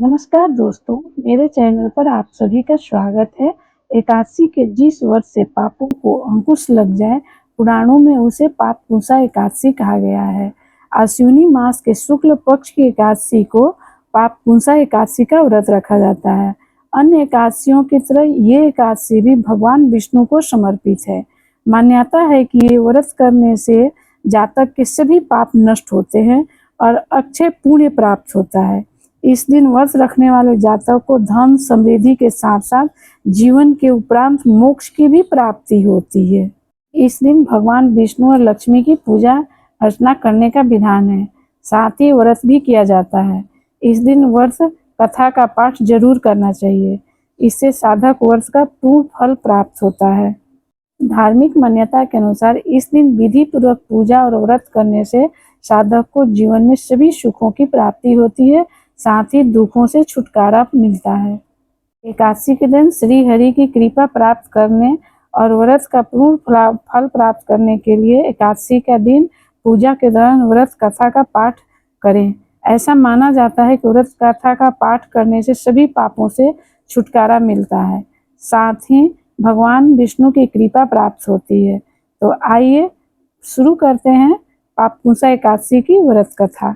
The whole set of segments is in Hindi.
नमस्कार दोस्तों, मेरे चैनल पर आप सभी का स्वागत है। एकादशी के जिस वर्ष से पापों को अंकुश लग जाए, पुराणों में उसे पापपूसा एकादशी कहा गया है। अश्विनी मास के शुक्ल पक्ष की एकादशी को पापपूसा एकादशी का व्रत रखा जाता है। अन्य एकादशियों की तरह ये एकादशी भी भगवान विष्णु को समर्पित है। मान्यता है कि ये व्रत करने से जातक के सभी पाप नष्ट होते हैं और अक्षय पुण्य प्राप्त होता है। इस दिन व्रत रखने वाले जातक को धन समृद्धि के साथ साथ जीवन के उपरांत मोक्ष की भी प्राप्ति होती है। इस दिन भगवान विष्णु और लक्ष्मी की पूजा अर्चना करने का विधान है। साथ ही व्रत भी किया जाता है। इस दिन व्रत कथा का पाठ जरूर करना चाहिए। इससे साधक व्रत का पूर्ण फल प्राप्त होता है। धार्मिक मान्यता के अनुसार इस दिन विधि पूर्वक पूजा और व्रत करने से साधक को जीवन में सभी सुखों की प्राप्ति होती है, साथ ही दुखों से छुटकारा मिलता है। एकादशी के दिन श्री हरि की कृपा प्राप्त करने और व्रत का पूर्ण फल प्राप्त करने के लिए एकादशी का दिन पूजा के दौरान व्रत कथा का पाठ करें। ऐसा माना जाता है कि व्रत कथा का पाठ करने से सभी पापों से छुटकारा मिलता है, साथ ही भगवान विष्णु की कृपा प्राप्त होती है। तो आइए शुरू करते हैं पापपूसा एकादशी की व्रत कथा।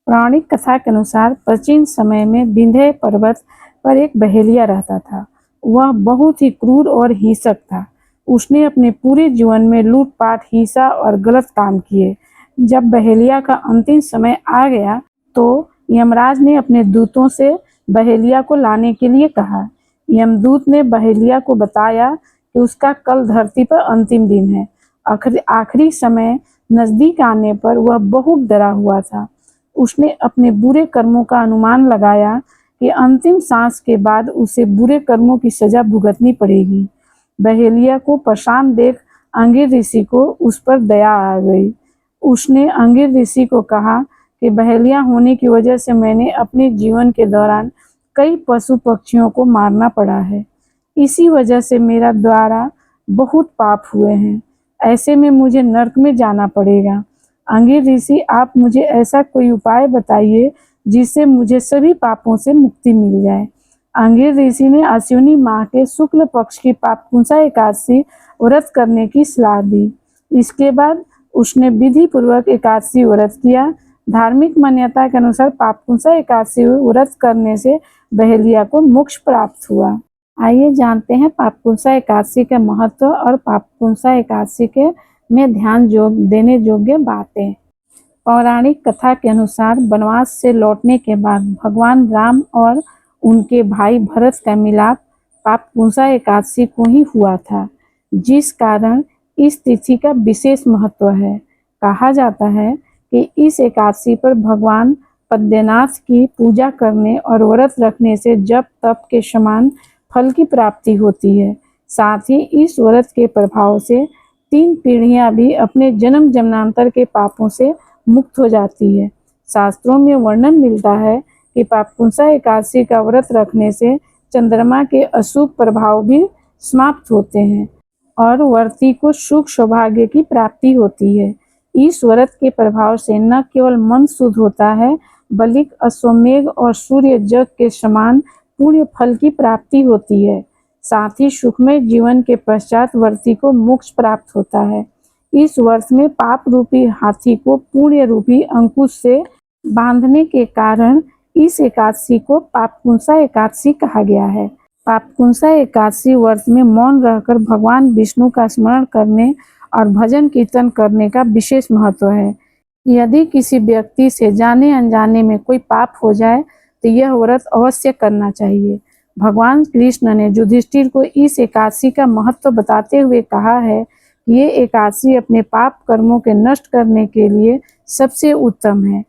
पौराणिक कथा के अनुसार प्राचीन समय में विंध्य पर्वत पर एक बहेलिया रहता था। वह बहुत ही क्रूर और हिंसक था। उसने अपने पूरे जीवन में लूटपाट, हिंसा और गलत काम किए। जब बहेलिया का अंतिम समय आ गया तो यमराज ने अपने दूतों से बहेलिया को लाने के लिए कहा। यमदूत ने बहेलिया को बताया कि उसका कल धरती पर अंतिम दिन है। आखिरी समय नजदीक आने पर वह बहुत डरा हुआ था। उसने अपने बुरे कर्मों का अनुमान लगाया कि अंतिम सांस के बाद उसे बुरे कर्मों की सजा भुगतनी पड़ेगी। बहेलिया को परेशान देख अंगिर ऋषि को उस पर दया आ गई। उसने अंगिर ऋषि को कहा कि बहेलिया होने की वजह से मैंने अपने जीवन के दौरान कई पशु पक्षियों को मारना पड़ा है। इसी वजह से मेरा द्वारा बहुत पाप हुए हैं। ऐसे में मुझे नरक में जाना पड़ेगा। अंगिर ऋषि, आप मुझे ऐसा कोई उपाय बताइए जिससे मुझे सभी पापों से मुक्ति मिल जाए। अंगिर ऋषि ने अश्विनी माह के शुक्ल पक्ष की पापपूसा एकादशी व्रत करने की सलाह दी। इसके बाद उसने विधि पूर्वक एकादशी व्रत किया। धार्मिक मान्यता के अनुसार पापपूसा एकादशी व्रत करने से बहेलिया को मोक्ष प्राप्त हुआ। आइए जानते हैं पापपूसा एकादशी के महत्व और पापपूसा एकादशी के में ध्यान देने योग्य बातें। पौराणिक कथा के अनुसार वनवास से लौटने के बाद भगवान राम और उनके भाई भरत का मिलाप पापपूसा एकादशी को ही हुआ था, जिस कारण इस तिथि का विशेष महत्व है। कहा जाता है कि इस एकादशी पर भगवान पद्मनाभ की पूजा करने और व्रत रखने से जप तप के समान फल की प्राप्ति होती है। साथ ही इस व्रत के प्रभाव से 3 पीढ़ियां भी अपने जन्म जन्मांतर के पापों से मुक्त हो जाती है। शास्त्रों में वर्णन मिलता है कि पापपूसा एकादशी का व्रत रखने से चंद्रमा के अशुभ प्रभाव भी समाप्त होते हैं और व्रती को सुख सौभाग्य की प्राप्ति होती है। इस व्रत के प्रभाव से न केवल मन शुद्ध होता है, बल्कि अश्वमेघ और सूर्य जग के समान पुण्य फल की प्राप्ति होती है। साथ ही सुखमय जीवन के पश्चात व्रती को मोक्ष प्राप्त होता है। इस वर्ष में पाप रूपी हाथी को पुण्य रूपी अंकुश से बांधने के कारण इस एकादशी को पापपूसा एकादशी कहा गया है। पापपूसा एकादशी व्रत में मौन रहकर भगवान विष्णु का स्मरण करने और भजन कीर्तन करने का विशेष महत्व है। यदि किसी व्यक्ति से जाने अनजाने में कोई पाप हो जाए तो यह व्रत अवश्य करना चाहिए। भगवान कृष्ण ने युधिष्ठिर को इस एकादशी का महत्व बताते हुए कहा है कि ये एकादशी अपने पाप कर्मों के नष्ट करने के लिए सबसे उत्तम है।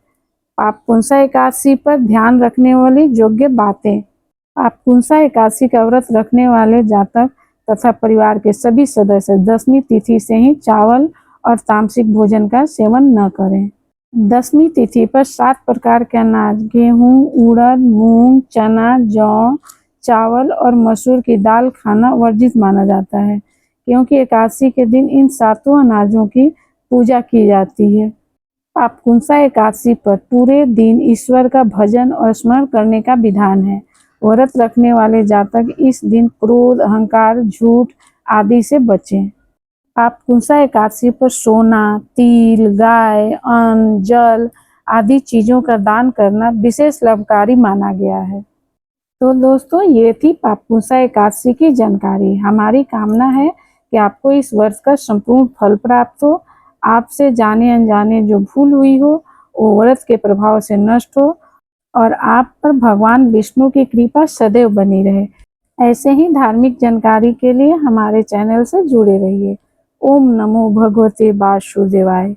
पापपूसा एकादशी पर ध्यान रखने वाली योग्य बातें। पापपूसा एकादशी का व्रत रखने वाले जातक तथा परिवार के सभी सदस्य 10वीं तिथि से ही चावल और तामसिक भोजन का सेवन न करें। 10वीं तिथि पर 7 प्रकार के अनाज गेहूं, उड़द, मूंग, चना, जौ, चावल और मसूर की दाल खाना वर्जित माना जाता है, क्योंकि एकादशी के दिन इन 7 अनाजों की पूजा की जाती है। पापकुंसा एकादशी पर पूरे दिन ईश्वर का भजन और स्मरण करने का विधान है। व्रत रखने वाले जातक इस दिन क्रोध, अहंकार, झूठ आदि से बचें। पापकुंसा एकादशी पर सोना, तिल, गाय, अन्न, जल आदि चीजों का दान करना विशेष लाभकारी माना गया है। तो दोस्तों, ये थी पापकुंसा एकादशी की जानकारी। हमारी कामना है कि आपको इस वर्ष का संपूर्ण फल प्राप्त हो, आपसे जाने अनजाने जो भूल हुई हो वो व्रत के प्रभाव से नष्ट हो और आप पर भगवान विष्णु की कृपा सदैव बनी रहे। ऐसे ही धार्मिक जानकारी के लिए हमारे चैनल से जुड़े रहिए। ओम नमो भगवते वासुदेवाय।